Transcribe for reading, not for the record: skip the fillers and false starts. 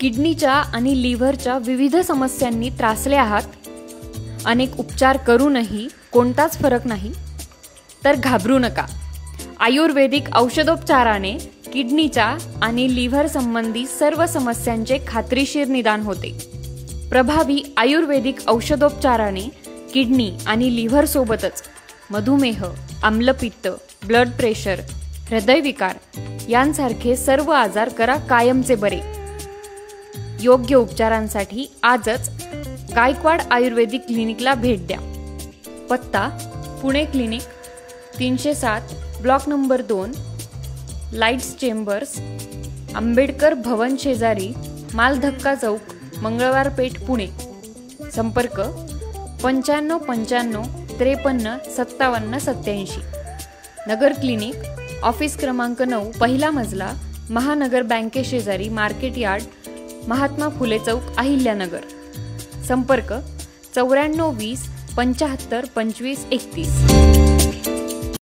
किडनीच्या आणि लिव्हरच्या विविध समस्यांनी त्रासले आहात, अनेक उपचार करूनही कोणताच फरक नाही, तर घाबरू नका. आयुर्वेदिक औषधोपचाराने किडनीच्या आणि लिव्हर संबंधी सर्व समस्यांचे खात्रीशीर निदान होते. प्रभावी आयुर्वेदिक औषधोपचाराने किडनी आणि लिव्हर सोबतच मधुमेह, आम्लपित्त, ब्लड प्रेशर, हृदयविकार यांसारखे सर्व आजार करा कायमचे बरे. योग्य उपचारांसाठी आजच गायकवाड आयुर्वेदिक क्लिनिकला भेट द्या. पत्ता Pune clinic 307 block number 2, lights chambers, Ambedkar Bhavan शेजारी, मालधक्का चौक, मंगळवार पेठ, पुणे. संपर्क 9595 53 57 87. नगर क्लिनिक ऑफिस क्रमांक 9, पहिला मजला, महानगर बँके शेजारी, मार्केट यार्ड, महात्मा फुले चौक, अहिल्यानगर. संपर्क 94 20 75 25 31.